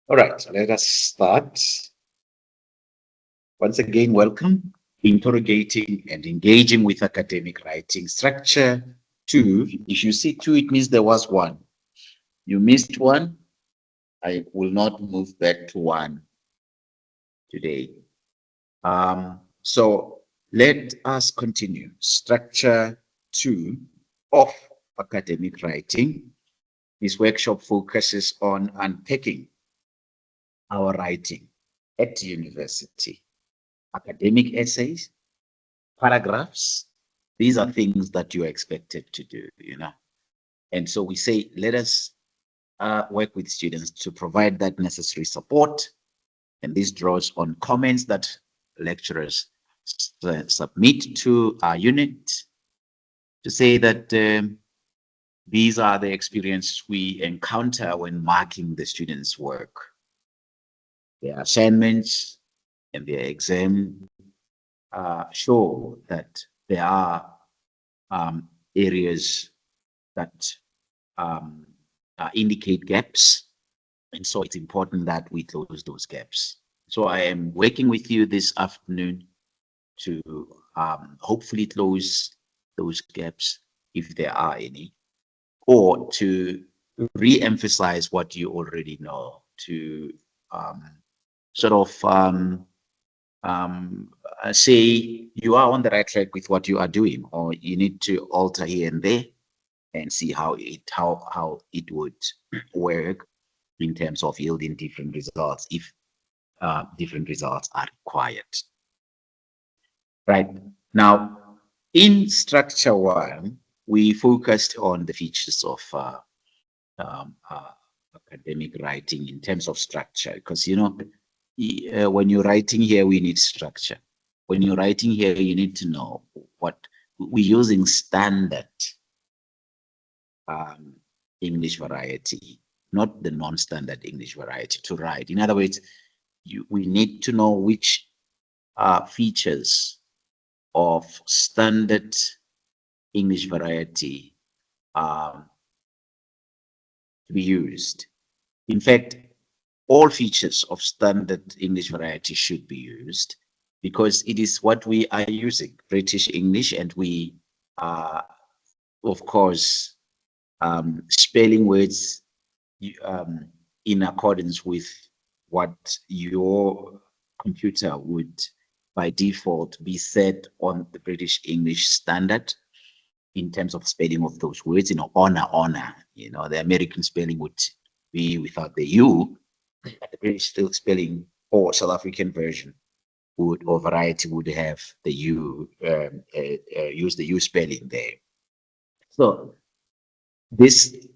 All right, let us start. Once again, welcome. Interrogating and engaging with academic writing. Structure 2. If you see 2, it means there was 1. You missed 1. I will not move back to 1 today. So let us continue. Structure 2 of academic writing. This workshop focuses on unpacking our writing at university. Academic essays, paragraphs, these are things that you're expected to do, And so we say, let us work with students to provide that necessary support. And this draws on comments that lecturers submit to our unit to say that these are the experiences we encounter when marking the students' work, their assignments, and their exam show that there are areas that indicate gaps. And so it's important that we close those gaps. So I am working with you this afternoon to hopefully close those gaps if there are any, or to re-emphasize what you already know, to sort of say you are on the right track with what you are doing, or you need to alter here and there and see how it would work in terms of yielding different results if different results are required. Right now, in structure 1, we focused on the features of academic writing in terms of structure, because when you're writing here, we need structure. When you're writing here, you need to know what we're using standard English variety, not the non-standard English variety to write. In other words, we need to know which features of standard English variety to be used. In fact, all features of standard English variety should be used because it is what we are using, British English, and we are, of course, spelling words in accordance with what your computer would by default be set on the British English standard in terms of spelling of those words, honor, the American spelling would be without the U, but the British spelling or South African version or variety would have the U, use the U spelling there. So these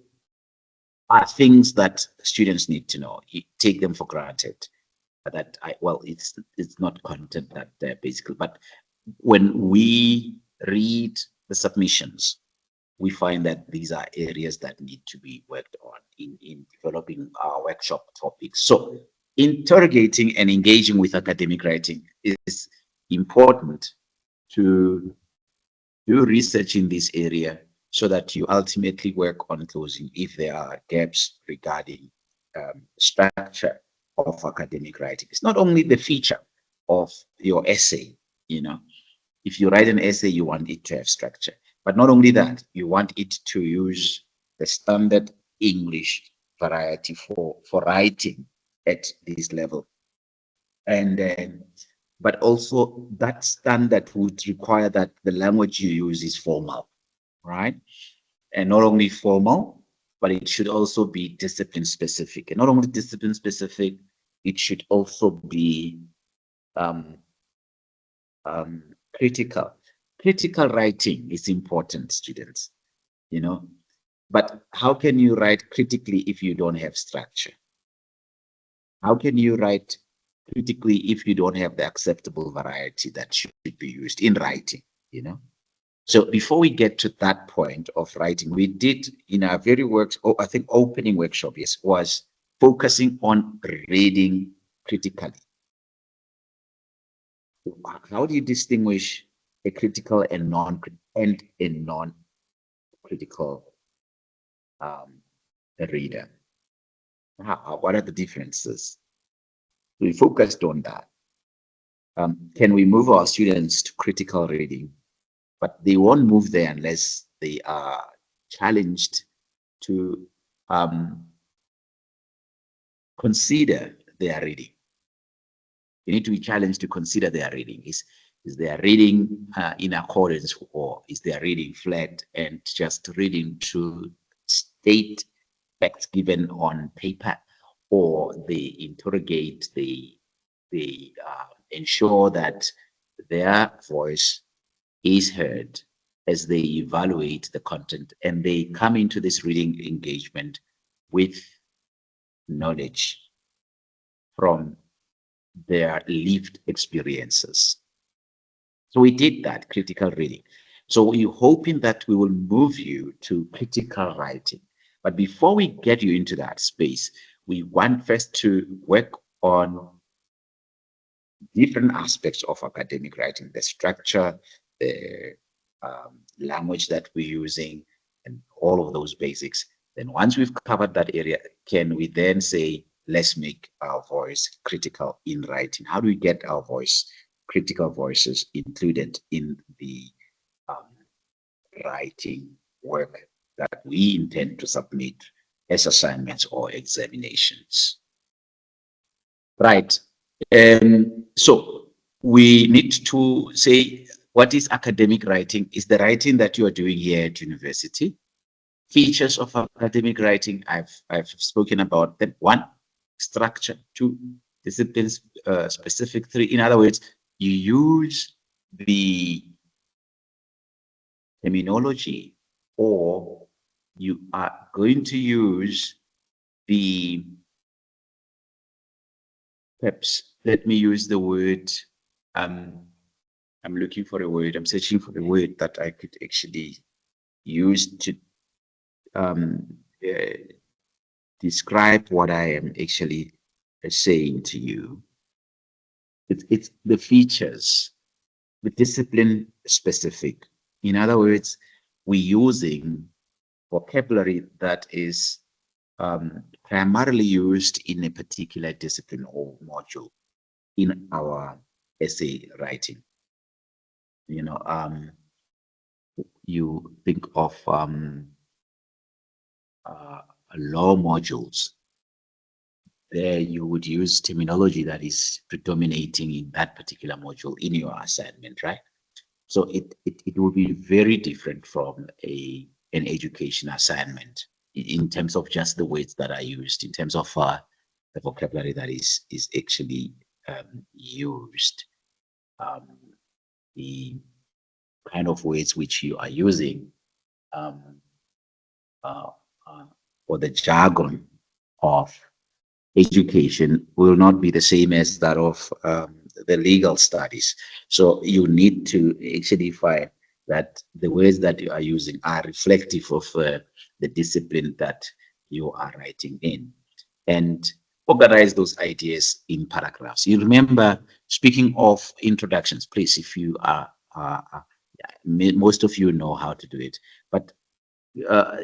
are things that students need to know. You take them for granted. That it's not content that basically, but when we read the submissions, we find that these are areas that need to be worked on in developing our workshop topics. So interrogating and engaging with academic writing is important to do research in this area so that you ultimately work on closing if there are gaps regarding structure of academic writing. It's not only the feature of your essay, if you write an essay, you want it to have structure, but not only that, you want it to use the standard English variety for writing at this level. And but also that standard would require that the language you use is formal, right? And not only formal, but it should also be discipline specific. And not only discipline specific, it should also be critical. Critical writing is important, students, but how can you write critically if you don't have structure? How can you write critically if you don't have the acceptable variety that should be used in writing, So before we get to that point of writing, we did in our very opening workshop, was focusing on reading critically. How do you distinguish a critical and a non-critical reader? What are the differences? We focused on that. Can we move our students to critical reading? But they won't move there unless they are challenged to consider their reading. You need to be challenged to consider their reading. Is their reading in accordance, or is their reading flat and just reading to state facts given on paper, or they interrogate, they ensure that their voice is heard as they evaluate the content, and they come into this reading engagement with knowledge from their lived experiences. So we did that critical reading. So we're hoping that we will move you to critical writing. But before we get you into that space, we want first to work on different aspects of academic writing, the structure, the language that we're using, and all of those basics. Then once we've covered that area, can we then say, let's make our voice critical in writing? How do we get our voice, critical voices, included in the writing work that we intend to submit as assignments or examinations? Right. So we need to say, what is academic writing? Is the writing that you are doing here at university. Features of academic writing, I've spoken about them. One, structure. Two, disciplines specific. Three, in other words, you use the terminology, or you are going to use the, perhaps let me use the word, I'm looking for a word, I'm searching for a word that I could actually use to describe what I am actually saying to you. It's the features, the discipline specific. In other words, we're using vocabulary that is primarily used in a particular discipline or module in our essay writing. You know, you think of law modules. There you would use terminology that is predominating in that particular module in your assignment, right? So it will be very different from an education assignment in terms of just the words that are used, in terms of the vocabulary that is actually used, the kind of words which you are using, or the jargon of education will not be the same as that of the legal studies. So you need to actually find that the words that you are using are reflective of the discipline that you are writing in, and organize those ideas in paragraphs. You remember, speaking of introductions, please, if you are, most of you know how to do it, but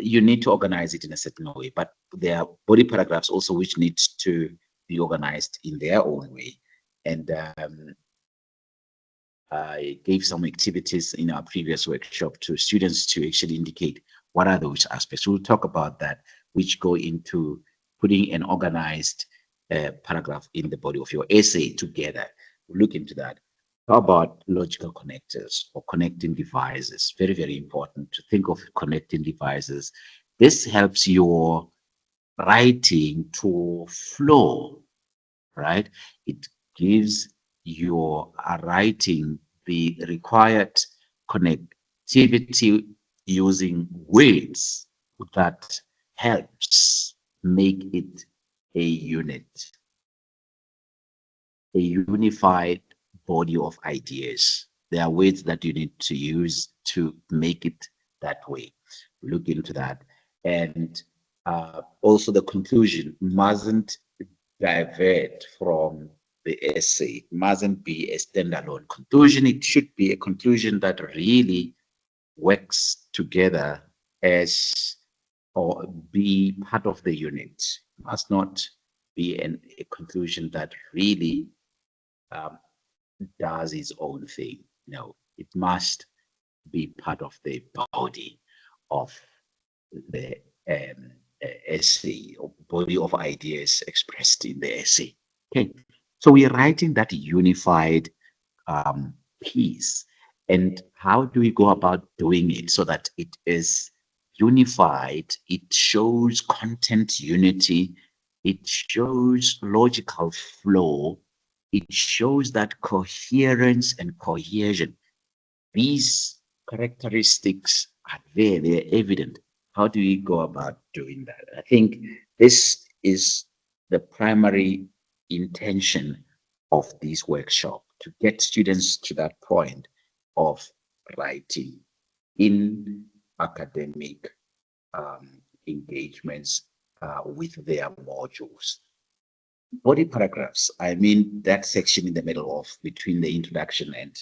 you need to organize it in a certain way. But there are body paragraphs also which need to be organized in their own way. And I gave some activities in our previous workshop to students to actually indicate what are those aspects. We'll talk about that, which go into putting an organized paragraph in the body of your essay together. We'll look into that. How about logical connectors or connecting devices? Very, very important to think of connecting devices. This helps your writing to flow, right? It gives your writing the required connectivity using words that helps make it a unit, a unified body of ideas. There are words that you need to use to make it that way. Look into that. And also the conclusion mustn't divert from the essay. It mustn't be a standalone conclusion. It should be a conclusion that really works together as or be part of the unit. It must not be a conclusion that really um, does its own thing. No, it must be part of the body of the essay or body of ideas expressed in the essay. Okay, so we are writing that unified piece. And how do we go about doing it so that it is unified? It shows content unity, it shows logical flow, it shows that coherence and cohesion. These characteristics are there, they're evident. How do we go about doing that? I think this is the primary intention of this workshop, to get students to that point of writing in academic engagements with their modules. Body paragraphs, I mean that section in the middle of between the introduction and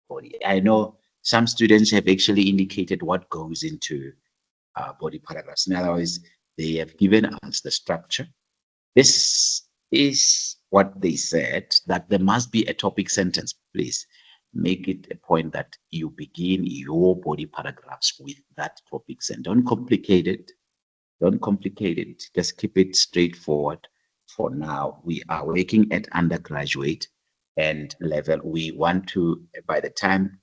body. I know some students have actually indicated what goes into body paragraphs. In other words, they have given us the structure. This is what they said, that there must be a topic sentence. Please make it a point that you begin your body paragraphs with that topic sentence. Don't complicate it. Don't complicate it. Just keep it straightforward. For now, we are working at undergraduate and level. We want to, by the time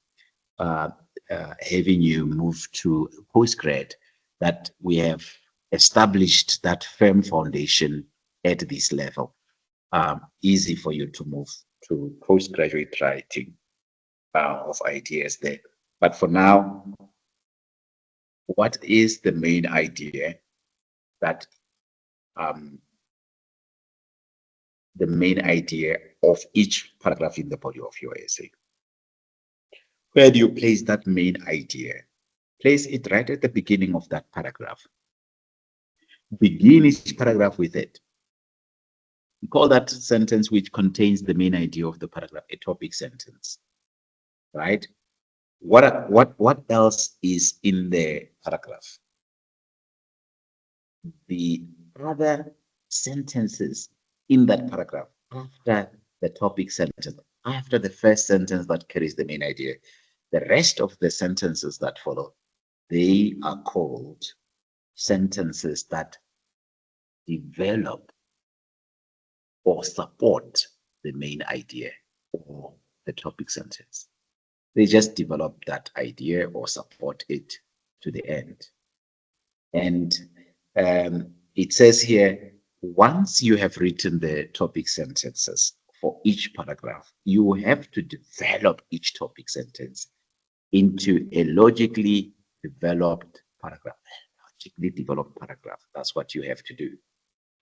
having you move to postgrad, that we have established that firm foundation at this level. Easy for you to move to postgraduate writing of ideas there. But for now, what is the main idea that the main idea of each paragraph in the body of your essay? Where do you place that main idea? Place it right at the beginning of that paragraph. Begin each paragraph with it. Call that sentence which contains the main idea of the paragraph a topic sentence, right? What else is in the paragraph? The other sentences in that paragraph after the topic sentence, after the first sentence that carries the main idea, the rest of the sentences that follow, they are called sentences that develop or support the main idea or the topic sentence. They just develop that idea or support it to the end. And it says here, once you have written the topic sentences for each paragraph, you have to develop each topic sentence into a logically developed paragraph. Logically developed paragraph. That's what you have to do.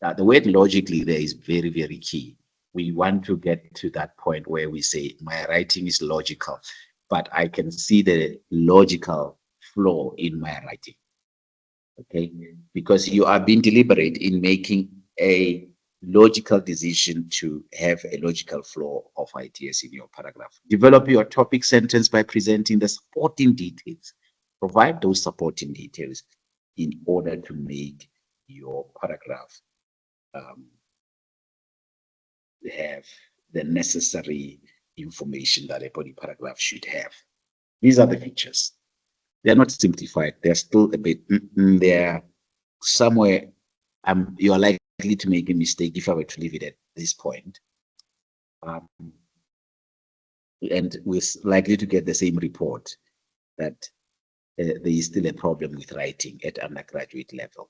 Now, the word logically there is very, very key. We want to get to that point where we say, my writing is logical, but I can see the logical flow in my writing. Okay, because you are being deliberate in making a logical decision to have a logical flow of ideas in your paragraph. Develop your topic sentence by presenting the supporting details. Provide those supporting details in order to make your paragraph have the necessary information that a body paragraph should have. These are the features. They're not simplified. They're still a bit, they're somewhere, you're likely to make a mistake if I were to leave it at this point. And we're likely to get the same report that there is still a problem with writing at undergraduate level.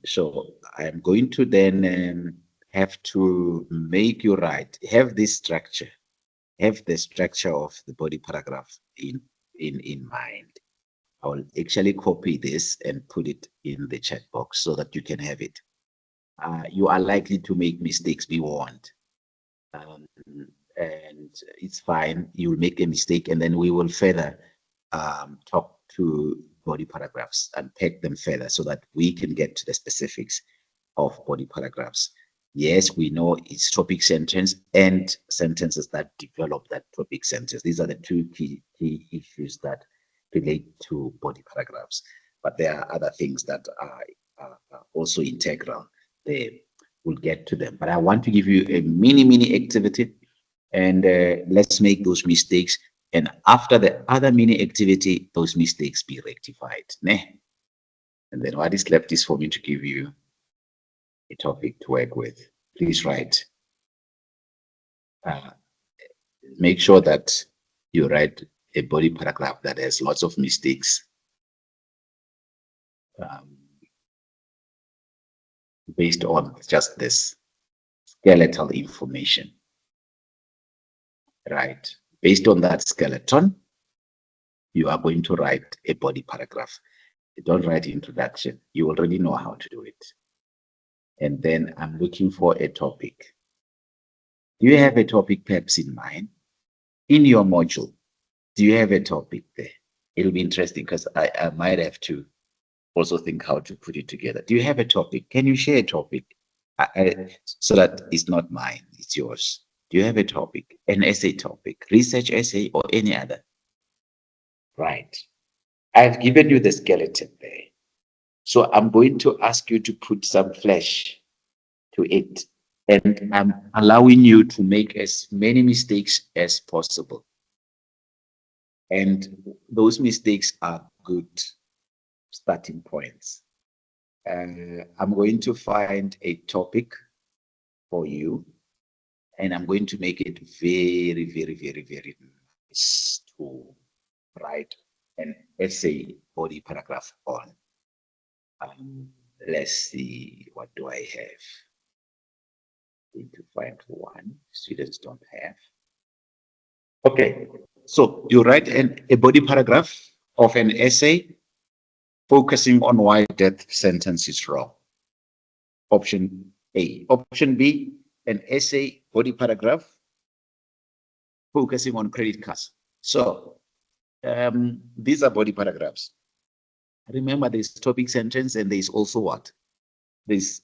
So I'm going to then have to make you write, have this structure, have the structure of the body paragraph in mind. I'll actually copy this and put it in the chat box so that you can have it. You are likely to make mistakes, be warned. And it's fine. You will make a mistake, and then we will further talk to body paragraphs and unpack them further so that we can get to the specifics of body paragraphs. Yes, we know it's topic sentence and sentences that develop that topic sentence. These are the two key issues that relate to body paragraphs. but there are other things that are also integral. We'll get to them. But I want to give you a mini activity, and let's make those mistakes. And after the other mini activity, those mistakes be rectified. Ne? And then what is left is for me to give you a topic to work with. Please write. Make sure that you write a body paragraph that has lots of mistakes. Based on just this skeletal information, right? Based on that skeleton, you are going to write a body paragraph. You don't write introduction. You already know how to do it. And then I'm looking for a topic. Do you have a topic perhaps in mind? In your module, do you have a topic there? It'll be interesting because I might have to also think how to put it together. Do you have a topic? Can you share a topic? So that it's not mine, it's yours. Do you have a topic, an essay topic, research essay, or any other? Right. I've given you the skeleton there. So I'm going to ask you to put some flesh to it. And I'm allowing you to make as many mistakes as possible. And those mistakes are good starting points. I'm going to find a topic for you, and I'm going to make it very nice to write an essay body paragraph on. Let's see, what do I have? Need to find one students don't have. Okay, so you write a body paragraph of an essay focusing on why death sentence is wrong. Option A. Option B, an essay body paragraph focusing on credit cards. So these are body paragraphs. Remember, there's topic sentence and there's also what? There's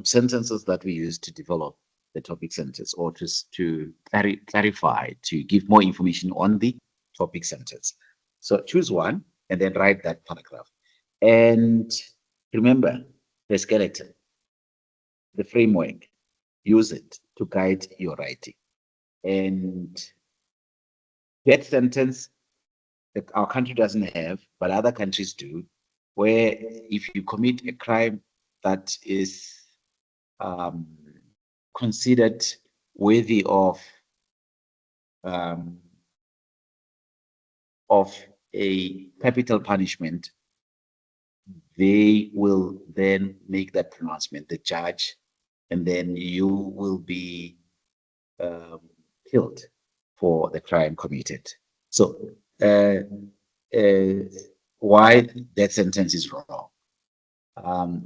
sentences that we use to develop the topic sentence or just to clarify, to give more information on the topic sentence. So choose one and then write that paragraph. And remember the skeleton, the framework, use it to guide your writing. And that sentence that our country doesn't have, but other countries do, where if you commit a crime that is considered worthy of a capital punishment, they will then make that pronouncement, the judge, and then you will be killed for the crime committed. So why that sentence is wrong.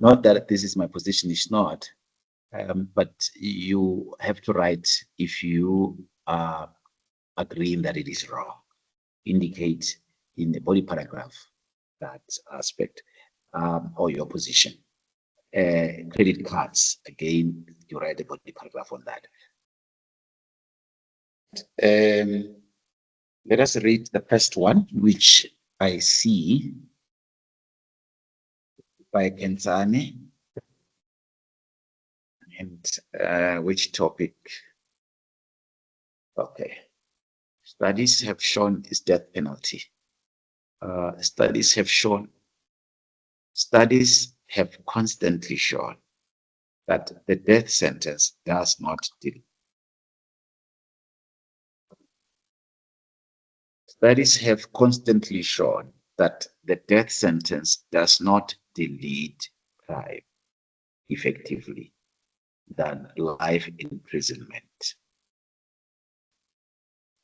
Not that this is my position, it's not, but you have to write if you are agreeing that it is wrong. Indicate in the body paragraph that aspect or your position. Credit cards, again, you write a body paragraph on that. Let us read the first one, which I see by Kenzani. And which topic? Okay. Studies have shown is death penalty. Studies have constantly shown that the death sentence does not delete. Studies have constantly shown that the death sentence does not delete crime effectively than life imprisonment.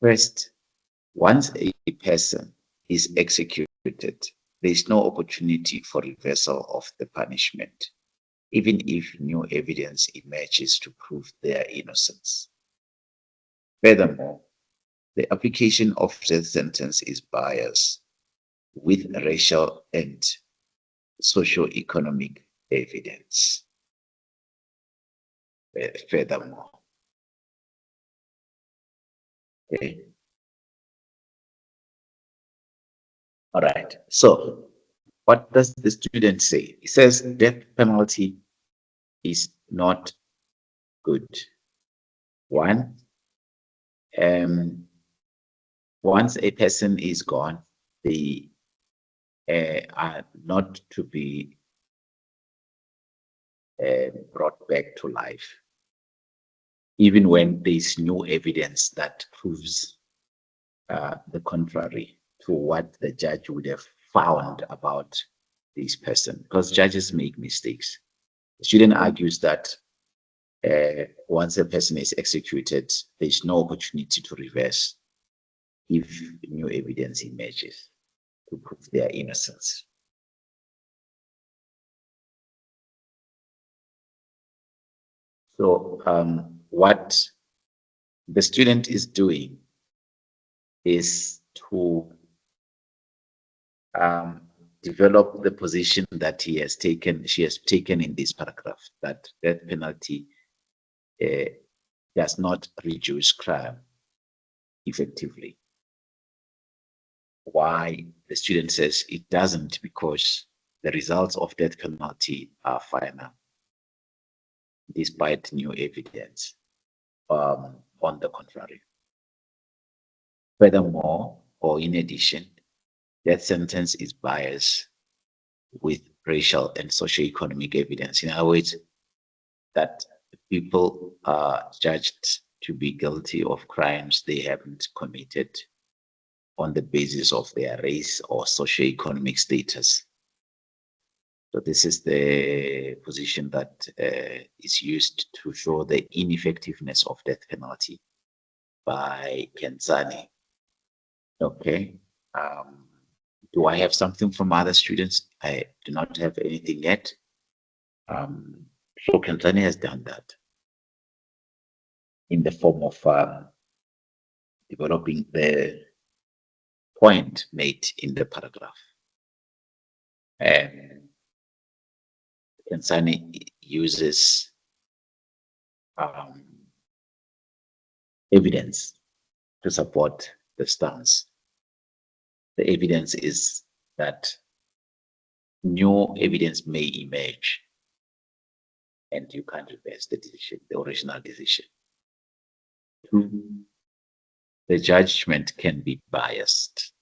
First, once a person is executed, there is no opportunity for reversal of the punishment, even if new evidence emerges to prove their innocence. Furthermore, the application of death sentence is biased with racial and socio-economic evidence. Furthermore, okay. All right. So What does the student say? He says death penalty is not good. One, once a person is gone, they are not to be brought back to life, even when there's new evidence that proves the contrary to what the judge would have found about this person, because judges make mistakes. The student argues that once a person is executed, there's no opportunity to reverse if new evidence emerges to prove their innocence. So what the student is doing is to develop the position that she has taken in this paragraph, that death penalty does not reduce crime effectively. Why? The student says it doesn't, because the results of death penalty are final, despite new evidence. On the contrary. Furthermore, or in addition, death sentence is biased with racial and socioeconomic evidence. In other words, that people are judged to be guilty of crimes they haven't committed on the basis of their race or socioeconomic status. So this is the position that is used to show the ineffectiveness of death penalty by Kenzani. Okay. Do I have something from other students? I do not have anything yet. So Kenzani has done that in the form of developing the point made in the paragraph. And Kenzani uses evidence to support the stance. The evidence is that new evidence may emerge and you can't reverse the decision, the original decision. Two, the judgment can be biased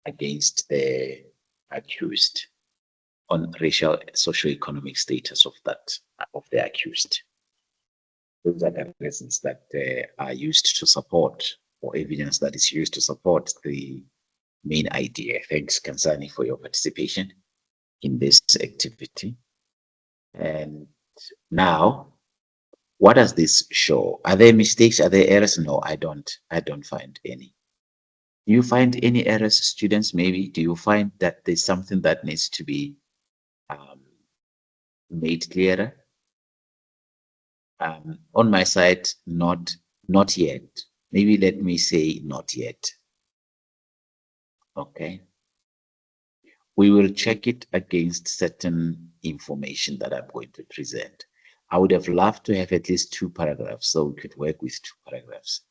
against the accused on racial socioeconomic status of the accused. Those are the reasons that are used to support, or evidence that is used to support the main idea. Thanks, Kansani, for your participation in this activity. And now, what does this show? Are there mistakes? Are there errors? No, I don't find any. Do you find any errors, students? Maybe do you find that there's something that needs to be made clearer? On my side, not yet. Maybe let me say not yet. Okay. We will check it against certain information that I'm going to present. I would have loved to have at least 2 paragraphs so we could work with 2 paragraphs.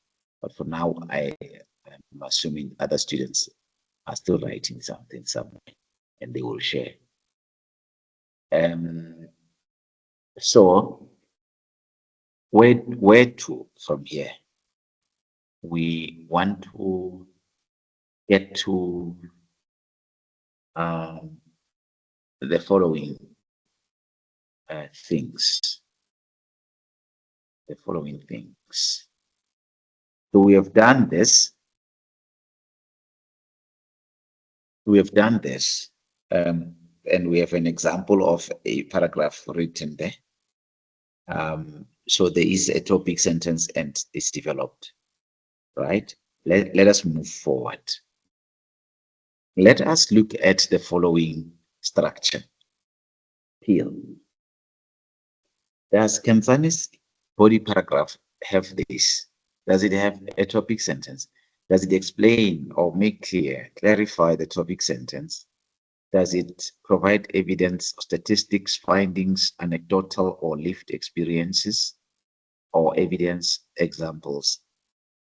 But for now, I am assuming other students are still writing something somewhere and they will share. So where to from here? We want to get to the following things. The following things. So we have done this. We have done this, and we have an example of a paragraph written there. So there is a topic sentence and it's developed, right? Let us move forward. Let us look at the following structure. Here. Does Kenzani's body paragraph have this? Does it have a topic sentence? Does it explain or make clear, clarify the topic sentence? Does it provide evidence, statistics, findings, anecdotal or lived experiences, or evidence examples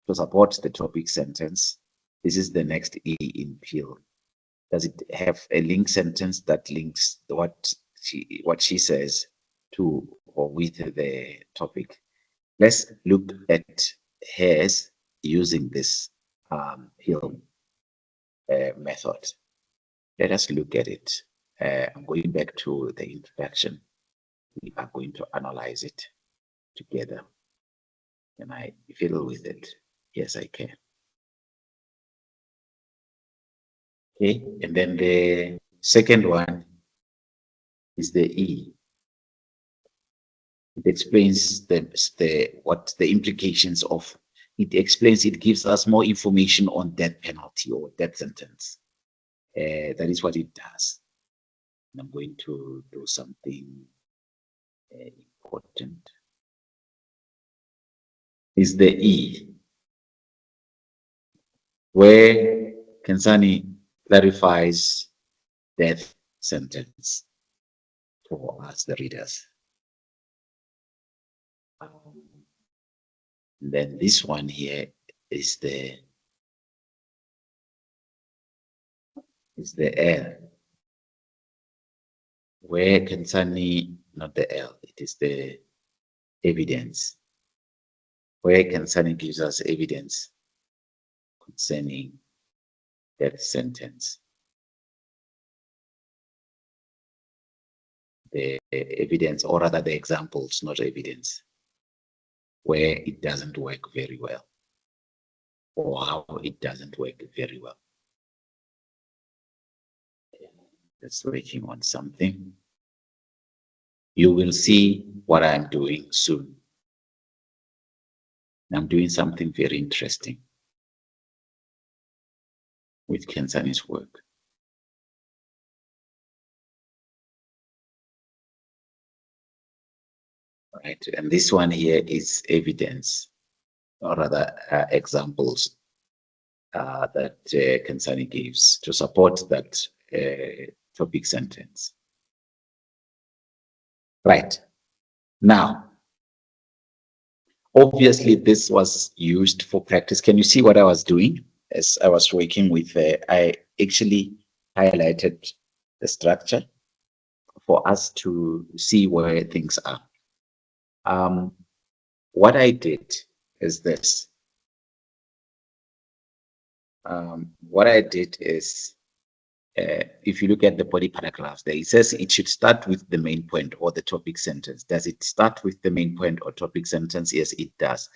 to support the topic sentence? This is the next E in PEEL. Does it have a link sentence that links what she says to or with the topic? Let's look at hers using this Hill method. Let us look at it. I'm going back to the introduction. We are going to analyze it together. Can I fiddle with it? Yes, I can. Okay, and then the second one is the E. It explains what the implications of it explains. It gives us more information on death penalty or death sentence. That is what it does. And I'm going to do something important. Is the E, where Kansani clarifies death sentence for us, the readers. Then this one here is the L, where Kansani, not the L, it is the evidence, where Kansani gives us evidence concerning death sentence. The evidence, or rather the examples, not evidence, where it doesn't work very well, or how it doesn't work very well. That's working on something. You will see what I'm doing soon. I'm doing something very interesting with Kansani's work. Right, and this one here is evidence, or rather examples that Kansani gives to support that topic sentence. Right, now, obviously this was used for practice. Can you see what I was doing as I was working with? I actually highlighted the structure for us to see where things are. What I did is this. What I did is, if you look at the body paragraphs there, it says it should start with the main point or the topic sentence. Does it start with the main point or topic sentence? Yes, it does.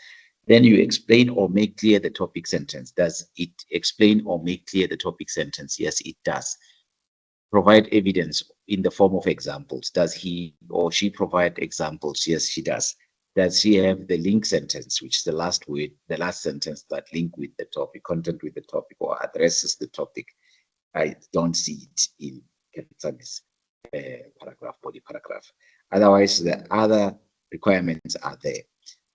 Then you explain or make clear the topic sentence. Does it explain or make clear the topic sentence? Yes, it does. Provide evidence in the form of examples. Does he or she provide examples? Yes, she does. Does she have the link sentence, which is the last word, the last sentence that link with the topic, content with the topic, or addresses the topic? I don't see it in Kansani's paragraph, body paragraph. Otherwise, the other requirements are there.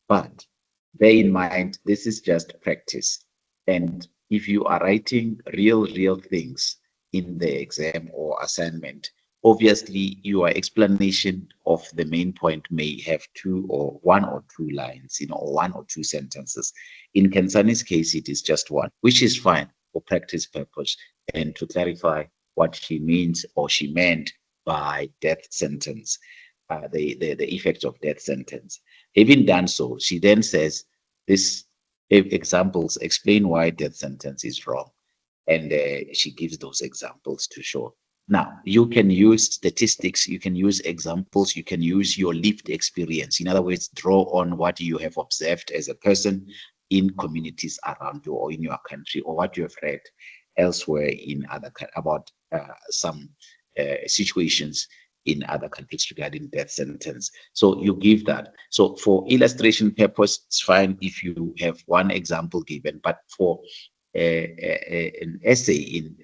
But bear in mind, this is just practice. And if you are writing real things in the exam or assignment, obviously your explanation of the main point may have one or two lines, or one or two sentences. In Kansani's case, it is just one, which is fine for practice purpose and to clarify what she means or she meant by death sentence, the effect of death sentence. Having done so, she then says, these examples explain why death sentence is wrong. And she gives those examples to show. Now, you can use statistics, you can use examples, you can use your lived experience. In other words, draw on what you have observed as a person in communities around you or in your country, or what you have read elsewhere in other about some situations in other countries regarding death sentence. So you give that. So for illustration purpose, it's fine if you have one example given, but for an essay in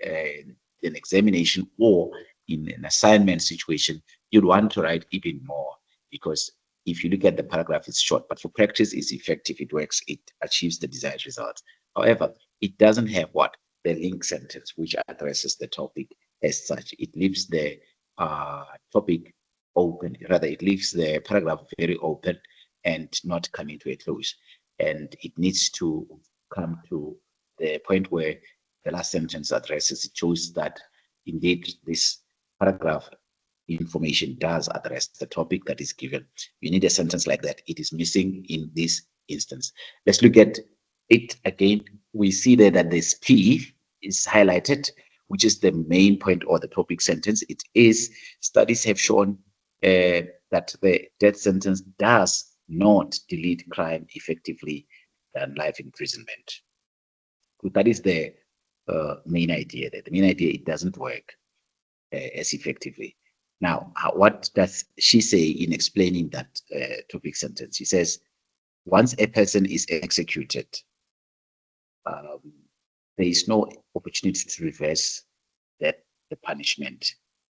an examination or in an assignment situation, you'd want to write even more, because if you look at the paragraph, it's short, but for practice, it's effective, it works, it achieves the desired result. However, it doesn't have the link sentence, which addresses the topic as such. It leaves the topic open, rather it leaves the paragraph very open and not coming to a close. And it needs to come to the point where the last sentence addresses, it shows that indeed this paragraph information does address the topic that is given. You need a sentence like that. It is missing in this instance. Let's look at it again. We see there that this P is highlighted, which is the main point or the topic sentence. It is, studies have shown that the death sentence does not delete crime effectively than life imprisonment. So that is the main idea. That the main idea, it doesn't work as effectively. Now, what does she say in explaining that topic sentence? She says, once a person is executed, there is no opportunity to reverse that the punishment,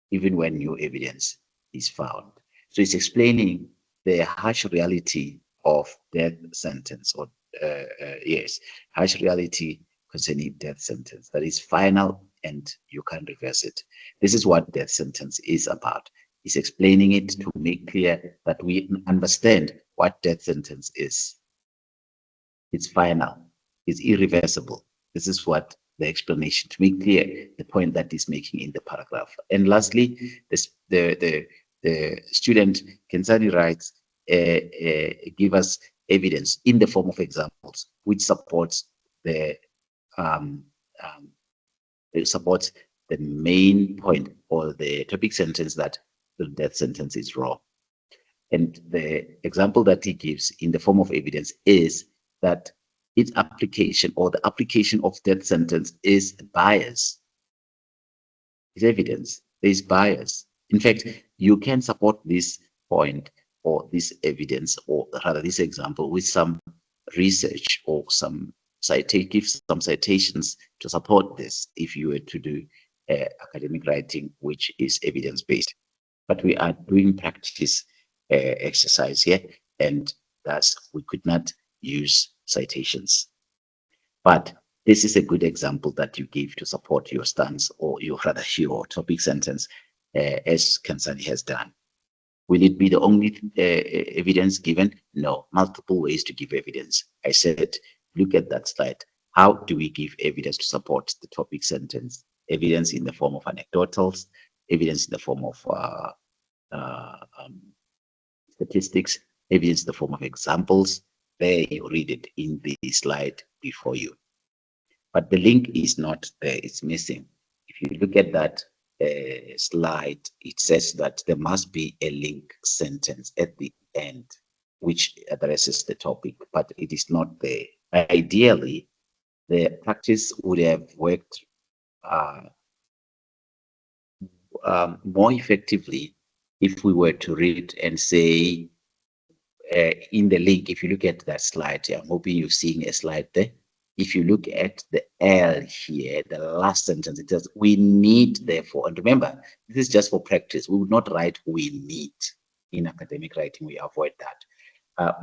even when new evidence is found. So it's explaining the harsh reality of death sentence, or yes, harsh reality concerning death sentence that is final and you can't reverse it. This is what death sentence is about. It's explaining it to make clear that we understand what death sentence is. It's final, it's irreversible. This is what the explanation, to make clear the point that is making in the paragraph. And lastly, the student Kensani writes, give us evidence in the form of examples which supports the main point or the topic sentence that the death sentence is wrong. And the example that he gives in the form of evidence is that its application or the application of death sentence is bias. It's evidence. There is bias. In fact, you can support this point or this evidence, or rather this example, with some research or some give some citations to support this if you were to do academic writing, which is evidence-based. But we are doing practice exercise here, and thus we could not use citations. But this is a good example that you give to support your stance, or your rather your topic sentence, as Kansani has done. Will it be the only evidence given? No, multiple ways to give evidence. I said, look at that slide. How do we give evidence to support the topic sentence? Evidence in the form of anecdotals, evidence in the form of statistics, evidence in the form of examples. There you read it in the slide before you. But the link is not there, it's missing. If you look at that slide, it says that there must be a link sentence at the end which addresses the topic, but it is not there. Ideally, the practice would have worked more effectively if we were to read and say in the link, if you look at that slide, I'm hoping you're seeing a slide there. If you look at the L here, the last sentence, it says, we need, therefore, and remember, this is just for practice. We would not write we need in academic writing. We avoid that.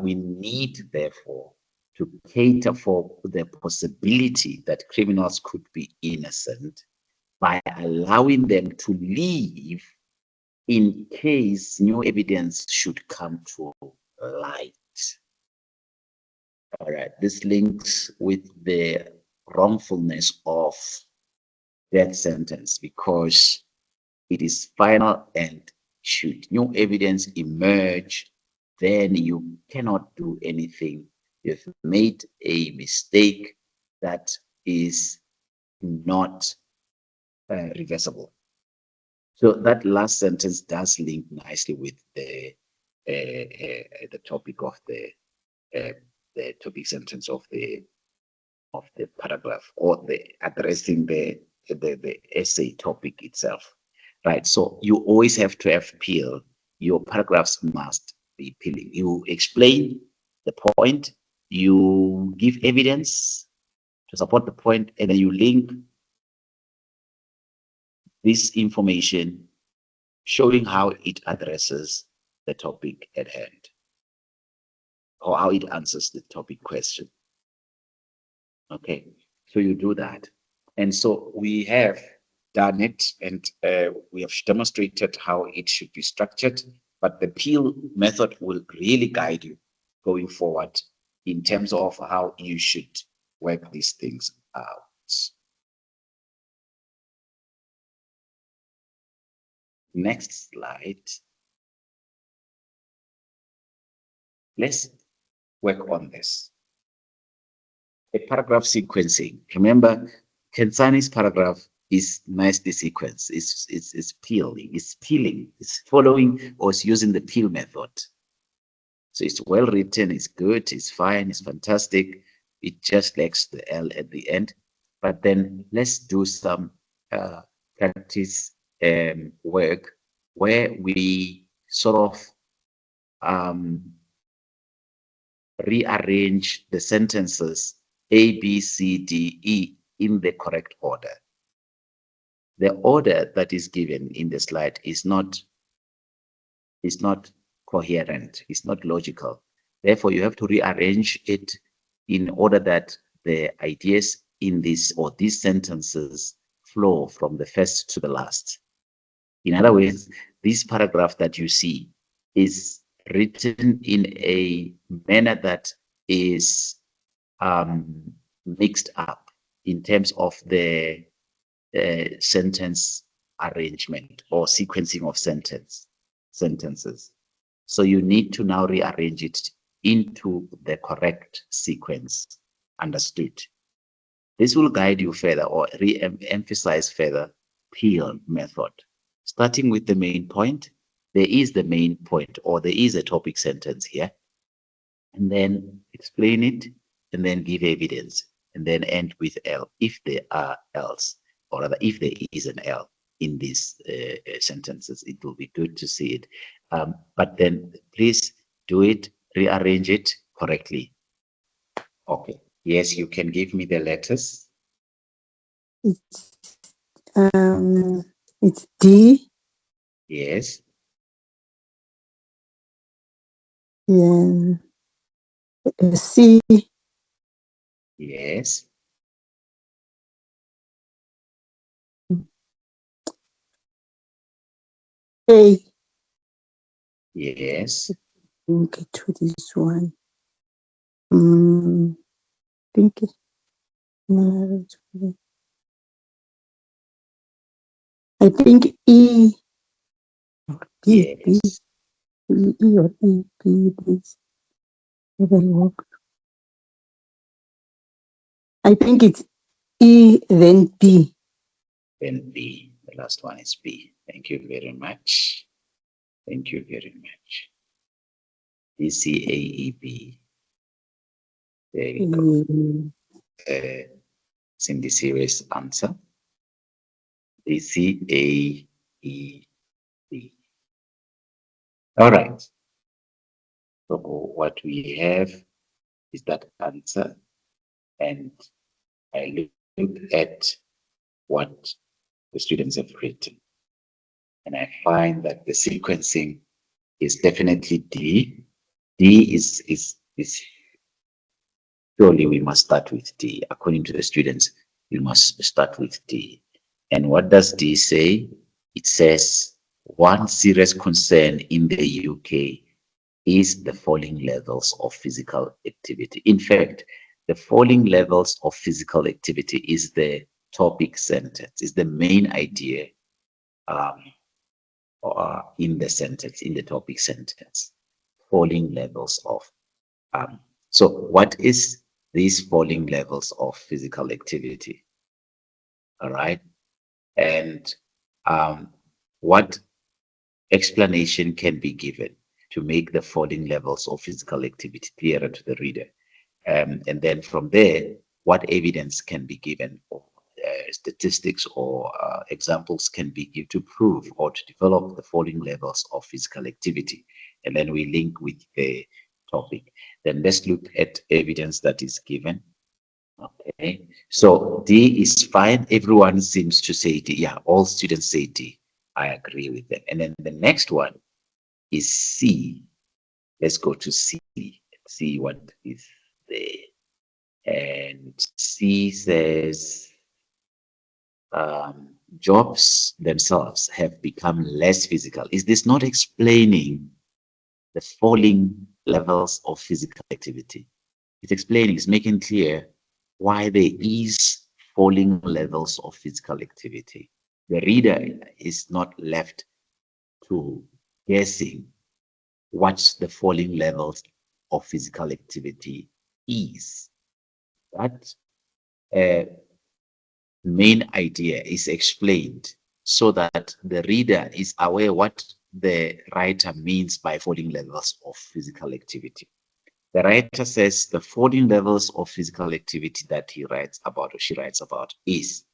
We need, therefore, to cater for the possibility that criminals could be innocent by allowing them to leave in case new evidence should come to light. All right, this links with the wrongfulness of death sentence because it is final, and should new evidence emerge, then you cannot do anything. You've made a mistake that is not reversible. So that last sentence does link nicely with the topic of the topic sentence of the paragraph, or the addressing the essay topic itself, right? So you always have to have peel. Your paragraphs must be peeling. You explain the point, you give evidence to support the point, and then you link this information showing how it addresses the topic at hand, or how it answers the topic question. Okay, so you do that. And so we have done it, and we have demonstrated how it should be structured, but the peel method will really guide you going forward in terms of how you should work these things out. Next slide. Let's work on this. A paragraph sequencing. Remember, Kensani's paragraph is nicely sequenced. It's peeling. It's following or it's using the peel method. So it's well written, it's good, it's fine, it's fantastic. It just lacks the L at the end. But then let's do some practice work where we sort of rearrange the sentences A, B, C, D, E in the correct order. The order that is given in the slide is not coherent, it's not logical. Therefore, you have to rearrange it in order that the ideas in this or these sentences flow from the first to the last. In other words, this paragraph that you see is written in a manner that is mixed up in terms of the sentence arrangement or sequencing of sentences. So you need to now rearrange it into the correct sequence. Understood? This will guide you further or re-emphasize further peel method. Starting with the main point, there is the main point or there is a topic sentence here. And then explain it and then give evidence and then end with L if there are L's, or rather if there is an L in these sentences. It will be good to see it. But then please do it, rearrange it correctly. Okay. Yes, you can give me the letters. It's D. Yes. Yeah. C. Yes. A. Yes. Okay, to this one. Think I think E. Or B. Yes. B. E or E. B. This. I think it's E then B. Then B. The last one is B. Thank you very much. Thank you very much. DCAEB. There you go. It's in the series answer. DCAEB. All right. So what we have is that answer, and I look at what the students have written, and I find that the sequencing is definitely D. D is surely we must start with D. According to the students, we must start with D. And what does D say? It says one serious concern in the UK is the falling levels of physical activity. In fact, the falling levels of physical activity is the topic sentence, is the main idea in the sentence, in the topic sentence. Falling levels of. So what is these falling levels of physical activity? All right. And what explanation can be given to make the falling levels of physical activity clearer to the reader? And then from there, what evidence can be given, or statistics or examples can be given to prove or to develop the falling levels of physical activity? And then we link with the topic. Then let's look at evidence that is given. Okay, so D is fine. Everyone seems to say D. Yeah, all students say D. I agree with them. And then the next one is C. Let's go to C. See what is there. And C says jobs themselves have become less physical. Is this not explaining the falling levels of physical activity? It's explaining, it's making clear why there is falling levels of physical activity. The reader is not left to guessing what the falling levels of physical activity is. That main idea is explained so that the reader is aware what the writer means by falling levels of physical activity. The writer says the falling levels of physical activity that he writes about or she writes about is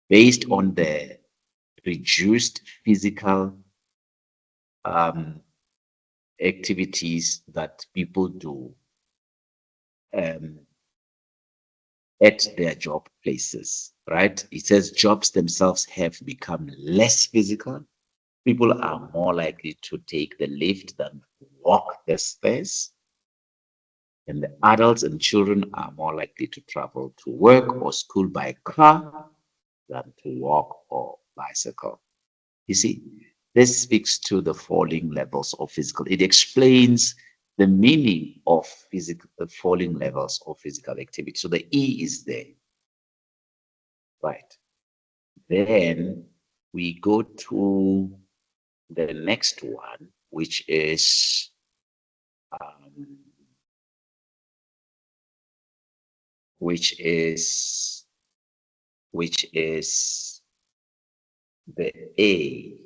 based on the reduced physical activities that people do at their job places, right? It says jobs themselves have become less physical. People are more likely to take the lift than walk the stairs. And the adults and children are more likely to travel to work or school by car than to walk or bicycle. You see, this speaks to the falling levels of physical. It explains the meaning of physical, the falling levels of physical activity. So the E is there, right? Then we go to the next one, which is um, which is the A.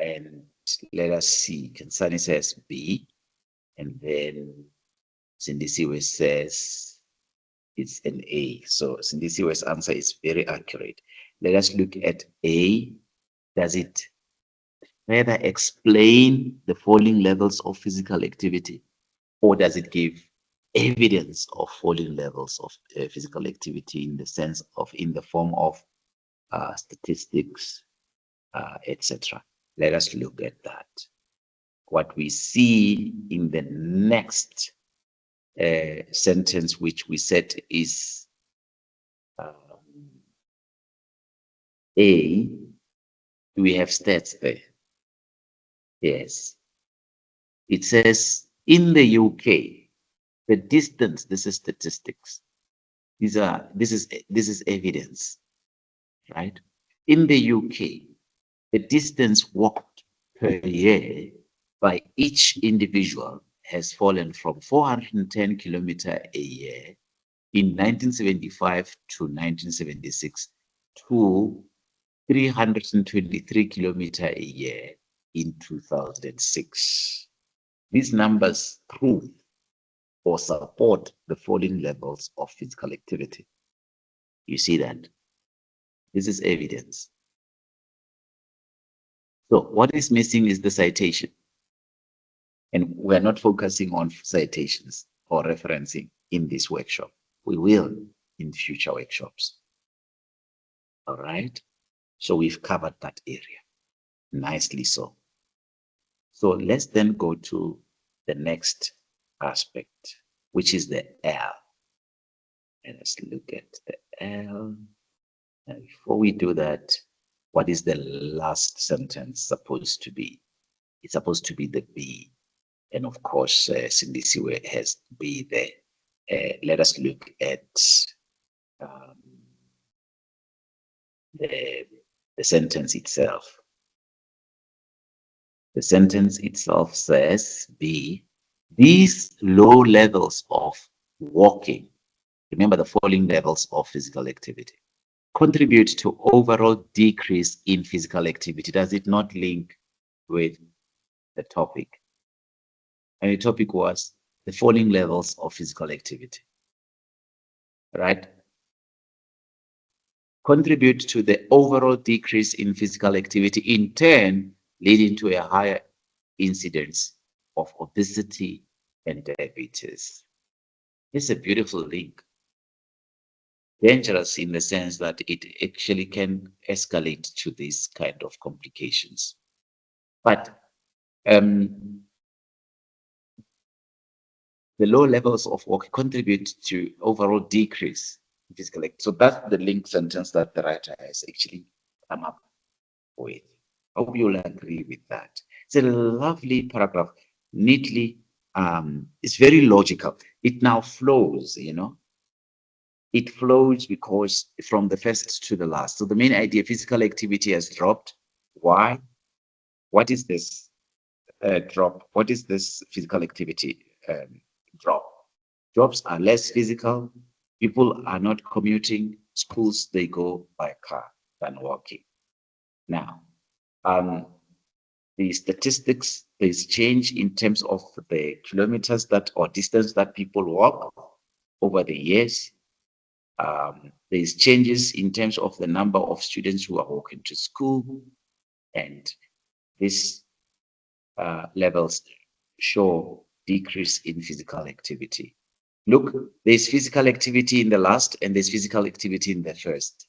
And let us see. Kansani says B, and then Sindisiwe says it's an A. So Sindisiwe's answer is very accurate. Let us look at A. Does it further explain the falling levels of physical activity, or does it give evidence of falling levels of physical activity in the sense of, in the form of statistics, etc.? Let us look at that. What we see in the next sentence, which we said is A, do we have stats there? Yes. It says in the UK, the distance, this is statistics. This is evidence, right? In the UK, the distance walked per year by each individual has fallen from 410 kilometers a year in 1975 to 1976 to 323 kilometers a year in 2006. These numbers prove or support the falling levels of physical activity. You see that? This is evidence. So what is missing is the citation. And we're not focusing on citations or referencing in this workshop. We will in future workshops. All right? So we've covered that area. Nicely so. So let's then go to the next aspect, which is the L. And let's look at the L. And before we do that, what is the last sentence supposed to be? It's supposed to be the B. And of course, Sindisiwe has B there. Let us look at the sentence itself. The sentence itself says B, these low levels of walking, remember the falling levels of physical activity, contribute to overall decrease in physical activity. Does it not link with the topic? And the topic was the falling levels of physical activity, right? Contribute to the overall decrease in physical activity, in turn leading to a higher incidence of obesity and diabetes. It's a beautiful link. Dangerous in the sense that it actually can escalate to these kind of complications. But the low levels of work contribute to overall decrease in physical activity. So that's the link sentence that the writer has actually come up with. I hope you'll agree with that. It's a lovely paragraph, neatly, it's very logical. It now flows, you know. It flows because from the first to the last. So the main idea, physical activity has dropped. Why? What is this drop? What is this physical activity drop? Jobs are less physical. People are not commuting. Schools, they go by car than walking. Now, the statistics, there's change in terms of the kilometers that or distance that people walk over the years. There's changes in terms of the number of students who are walking to school, and these levels show decrease in physical activity. Look, there's physical activity in the last and there's physical activity in the first.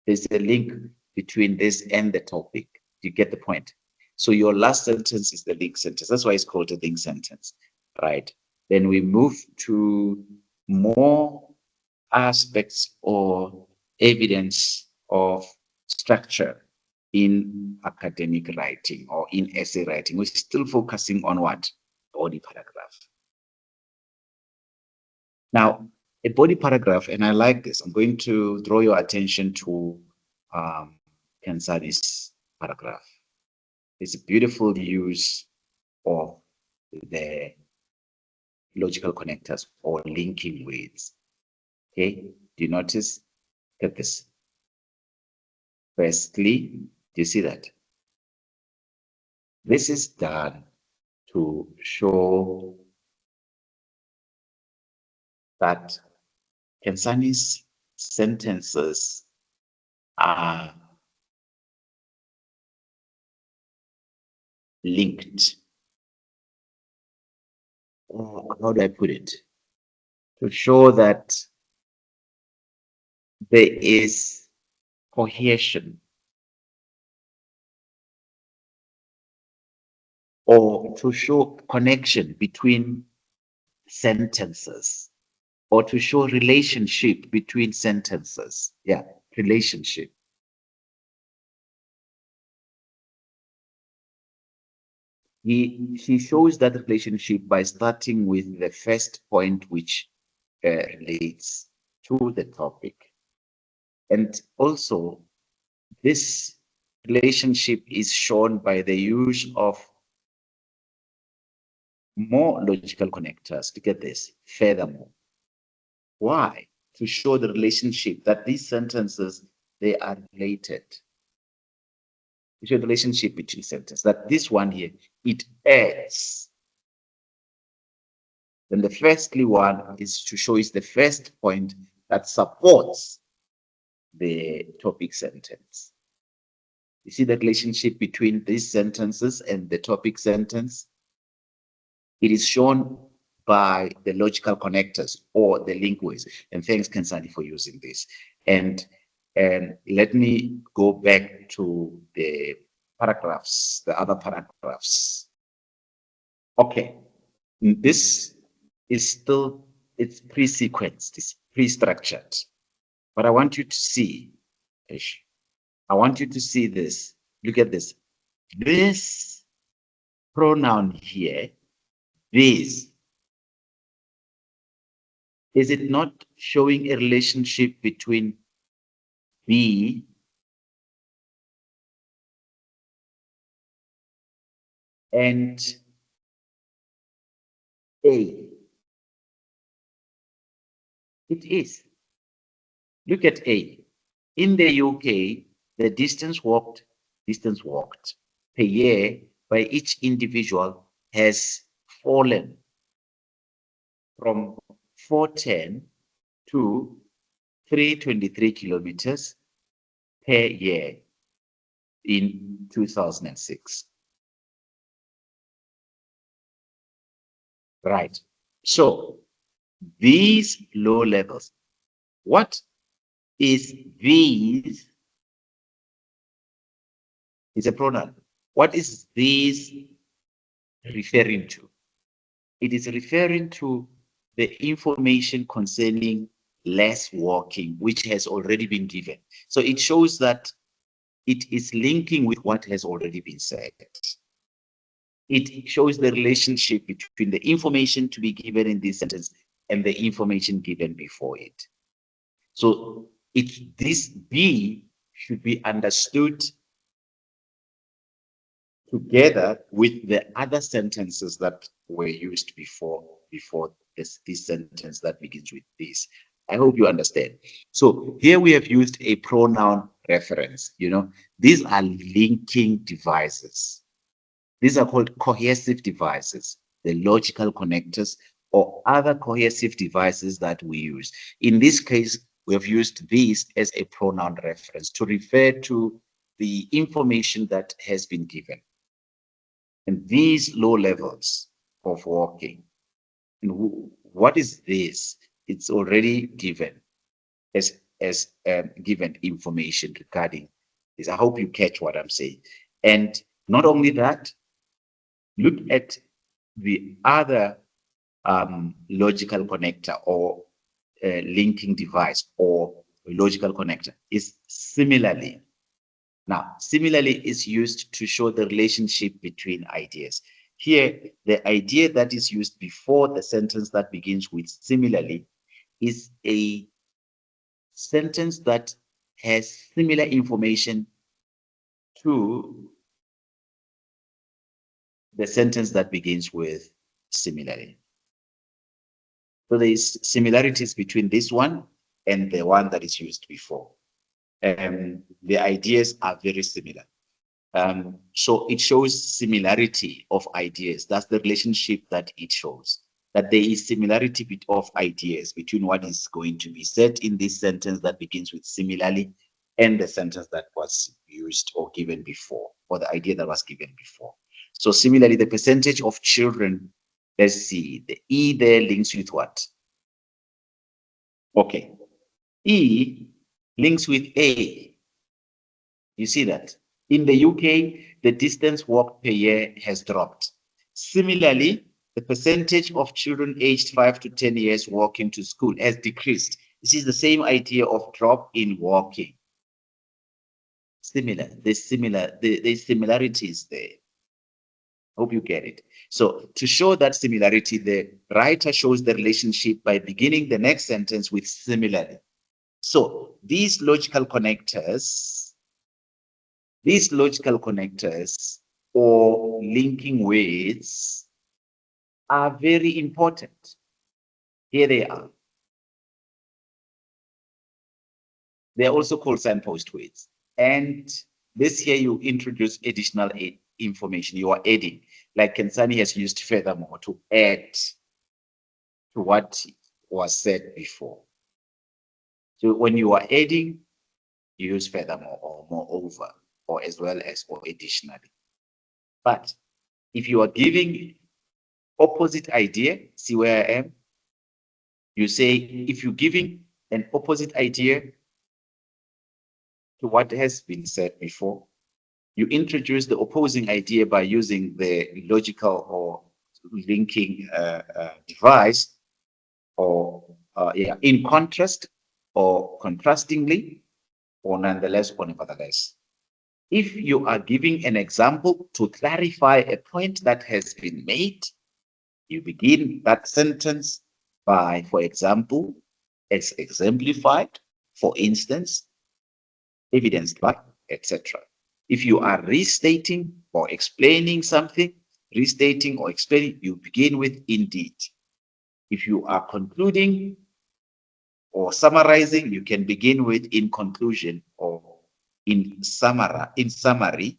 There's a link between this and the topic. You get the point? So your last sentence is the link sentence. That's why it's called a link sentence, right? Then we move to more aspects or evidence of structure in academic writing or in essay writing. We're still focusing on what? Body paragraph. Now, a body paragraph, and I like this, I'm going to draw your attention to Kansani's paragraph. It's a beautiful use of the logical connectors or linking words. Okay, do you notice? Look at this. Firstly, do you see that? This is done to show that Kansani's sentences are linked. How do I put it? To show that there is cohesion or to show connection between sentences or to show relationship between sentences. Yeah, relationship. She shows that relationship by starting with the first point, which relates to the topic. And also, this relationship is shown by the use of more logical connectors. Look at this. Furthermore, why? To show the relationship that these sentences, they are related. To show the relationship between sentences, that this one here, it adds. Then the firstly one is to show is the first point that supports the topic sentence. You see the relationship between these sentences and the topic sentence? It is shown by the logical connectors or the link words. And thanks, Kansani, for using this. And let me go back to the paragraphs, the other paragraphs. Okay, this is still, it's pre-sequenced, it's pre-structured. But I want you to see, I want you to see this. Look at this. This pronoun here, this, is it not showing a relationship between B and A? It is. Look at A. In the UK, the distance walked per year by each individual has fallen from 410 to 323 kilometers per year in 2006. Right. So these low levels, what is these? Is a pronoun. What is these referring to? It is referring to the information concerning less walking, which has already been given. So it shows that it is linking with what has already been said. It shows the relationship between the information to be given in this sentence and the information given before it. So this B should be understood together with the other sentences that were used before this sentence that begins with this. I hope you understand. So here we have used a pronoun reference. These are linking devices. These are called cohesive devices, the logical connectors or other cohesive devices that we use. In this case, we have used these as a pronoun reference to refer to the information that has been given. And these low levels of walking, and what is this? It's already given as given information regarding this. I hope you catch what I'm saying. And not only that, look at the other logical connector or linking device or logical connector is similarly. Now, similarly is used to show the relationship between ideas. Here, the idea that is used before the sentence that begins with similarly is a sentence that has similar information to the sentence that begins with similarly. So there is similarities between this one and the one that is used before. The ideas are very similar. So it shows similarity of ideas. That's the relationship that it shows. That there is similarity of ideas between what is going to be said in this sentence that begins with similarly and the sentence that was used or given before, or the idea that was given before. So similarly, the percentage of children, let's see, the E there links with what? Okay. E links with A. You see that? In the UK, the distance walked per year has dropped. Similarly, the percentage of children aged 5 to 10 years walking to school has decreased. This is the same idea of drop in walking. There's similarities there. Hope you get it. So to show that similarity, the writer shows the relationship by beginning the next sentence with similarly. So these logical connectors or linking words are very important. Here they are. They're also called signpost words. And this here you introduce additional information. You are adding, like Kensani has used furthermore to add to what was said before. So when you are adding, you use furthermore or moreover or as well as or additionally. But if you are giving opposite idea, see where I am? You say, if you're giving an opposite idea to what has been said before, you introduce the opposing idea by using the logical or linking device, or in contrast or contrastingly, or nonetheless or nevertheless. If you are giving an example to clarify a point that has been made, you begin that sentence by, for example, as exemplified, for instance, evidenced by, etc. If you are restating or explaining something, restating or explaining, you begin with indeed. If you are concluding or summarizing, you can begin with in conclusion or in summary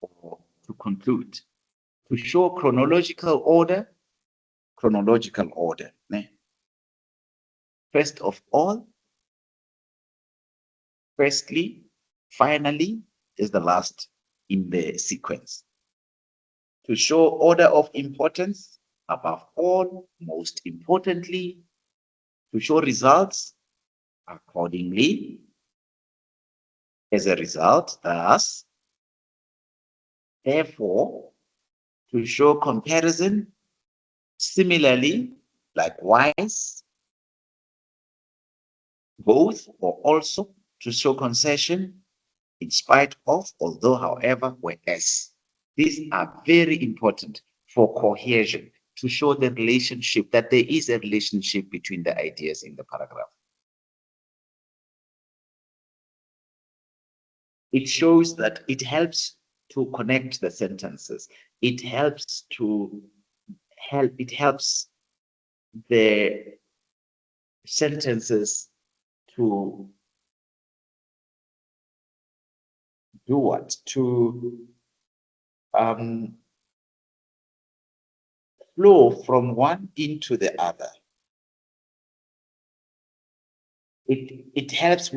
or to conclude. To show chronological order. First of all, firstly, finally is the last in the sequence. To show order of importance, above all, most importantly. To show results, accordingly. As a result, thus. Therefore. To show comparison, similarly, likewise. Both or also. To show concession, in spite of, although, however, whereas. These are very important for cohesion, to show the relationship, that there is a relationship between the ideas in the paragraph. It shows that it helps to connect the sentences. It helps the sentences to do what? To flow from one into the other. It helps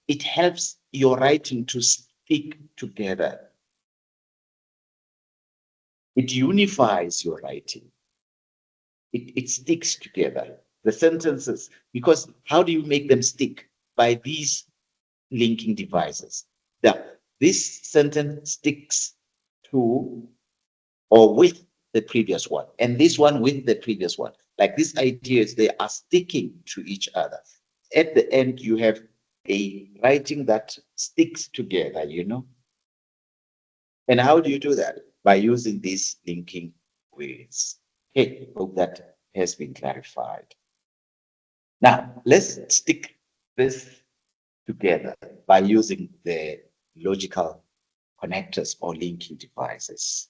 it helps your writing to stick together. It unifies your writing. It sticks together. The sentences, because how do you make them stick? By these linking devices. Now, this sentence sticks to or with the previous one, and this one with the previous one. Like these ideas, they are sticking to each other. At the end, you have a writing that sticks together, you know. And how do you do that? By using these linking words. Okay, hope that has been clarified. Now, let's stick this together by using the logical connectors or linking devices.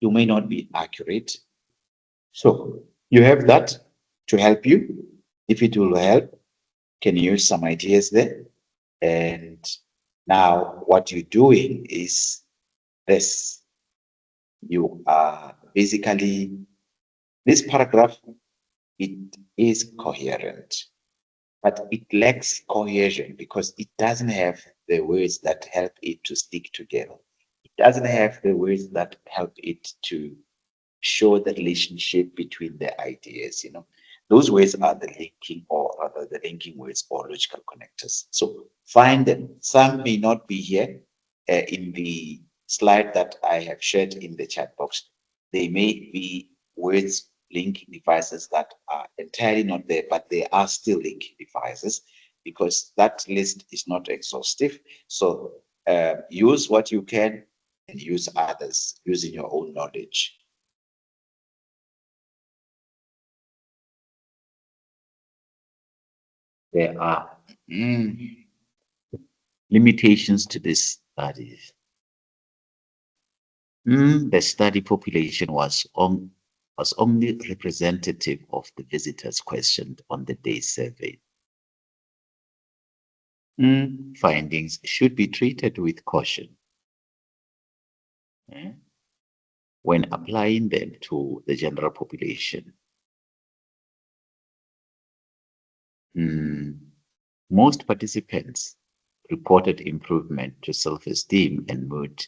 You may not be accurate. So you have that to help you. If it will help, can use some ideas there. And now what you're doing is this. You are basically, this paragraph, it is coherent, but it lacks cohesion because it doesn't have the words that help it to stick together. It doesn't have the words that help it to show the relationship between the ideas, you know. Those words are the linking or rather the linking words or logical connectors. So find them. Some may not be here in the slide that I have shared in the chat box. They may be words linking devices that are entirely not there, but they are still linking devices because that list is not exhaustive. So use what you can and use others using your own knowledge. There are limitations to this study. The study population was only representative of the visitors questioned on the day survey. Findings should be treated with caution when applying them to the general population. Most participants reported improvement to self-esteem and mood.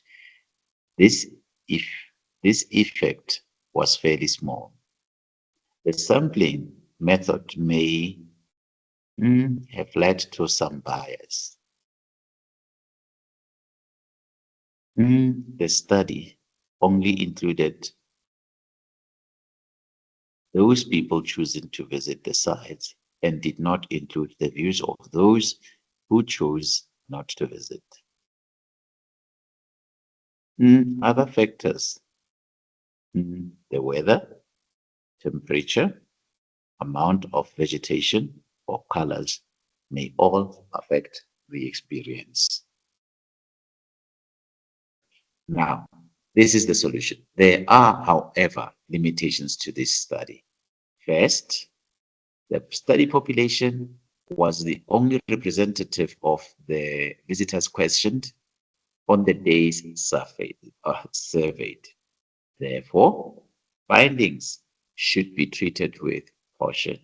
This effect was fairly small. The sampling method may have led to some bias. The study only included those people choosing to visit the sites and did not include the views of those who chose not to visit. Other factors, the weather, temperature, amount of vegetation, or colors may all affect the experience. Now, this is the solution. There are, however, limitations to this study. First, the study population was the only representative of the visitors questioned on the days surveyed. Therefore, findings should be treated with caution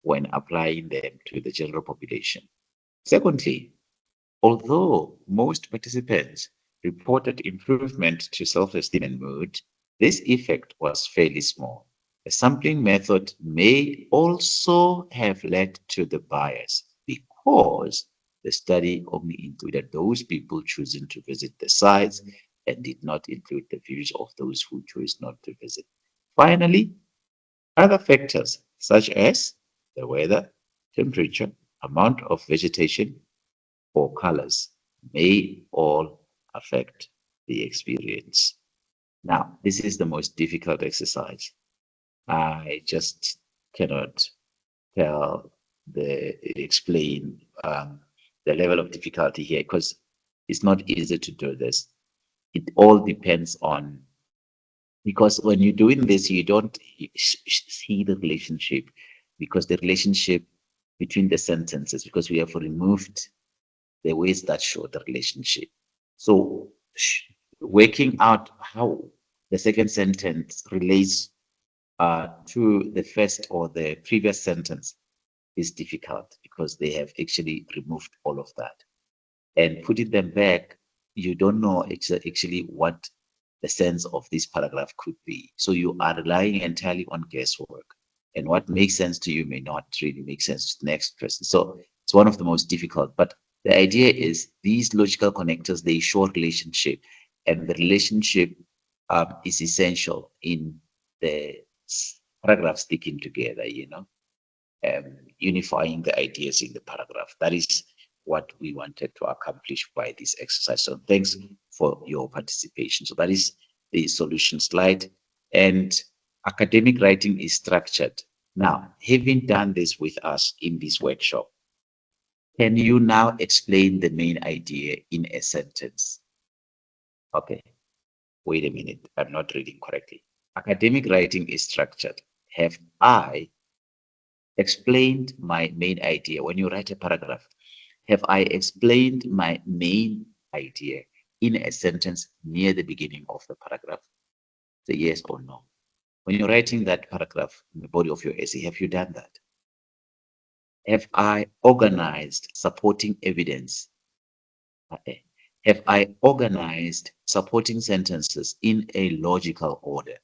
when applying them to the general population. Secondly, although most participants reported improvement to self-esteem and mood, this effect was fairly small. The sampling method may also have led to the bias because the study only included those people choosing to visit the sites and did not include the views of those who chose not to visit. Finally, other factors such as the weather, temperature, amount of vegetation, or colors may all affect the experience. Now, this is the most difficult exercise. I just cannot explain the level of difficulty here because it's not easy to do this. It all depends on, because when you're doing this, you don't see the relationship, because the relationship between the sentences, because we have removed the ways that show the relationship. So working out how the second sentence relates to the first or the previous sentence is difficult, because they have actually removed all of that. And putting them back, you don't know actually what the sense of this paragraph could be. So you are relying entirely on guesswork. And what makes sense to you may not really make sense to the next person. So it's one of the most difficult. But the idea is these logical connectors, they show relationship. And the relationship is essential in the paragraph sticking together, unifying the ideas in the paragraph. That is what we wanted to accomplish by this exercise. So thanks for your participation. So that is the solution slide. And academic writing is structured. Now, having done this with us in this workshop, can you now explain the main idea in a sentence? Okay, wait a minute, I'm not reading correctly. Academic writing is structured. Have I explained my main idea? When you write a paragraph, have I explained my main idea in a sentence near the beginning of the paragraph? Say yes or no. When you're writing that paragraph in the body of your essay, have you done that? Have I organized supporting evidence? Okay. Have I organized supporting sentences in a logical order?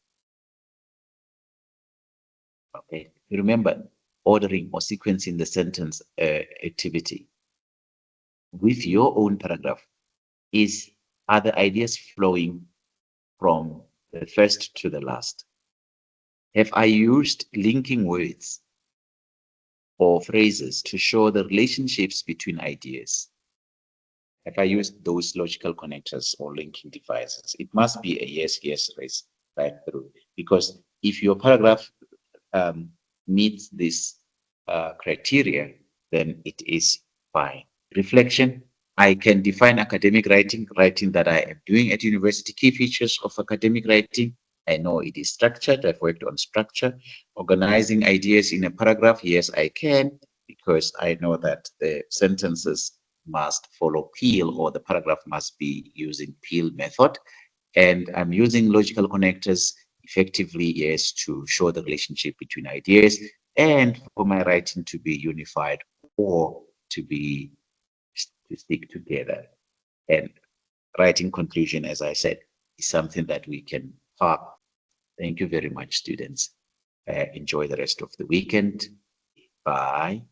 Okay. Remember, ordering or sequencing the sentence activity with your own paragraph are the ideas flowing from the first to the last? Have I used linking words or phrases to show the relationships between ideas? Have I used those logical connectors or linking devices? It must be a yes, yes race right through. Because if your paragraph meets this criteria, then it is fine. Reflection. I can define academic writing that I am doing at university. Key features of academic writing. I know it is structured. I've worked on structure. Organizing ideas in a paragraph. Yes, I can, because I know that the sentences must follow Peel, or the paragraph must be using Peel method. And I'm using logical connectors effectively, yes, to show the relationship between ideas, and for my writing to be unified or to stick together. And writing conclusion, as I said, is something that we can park. Thank you very much, students. Enjoy the rest of the weekend. Bye.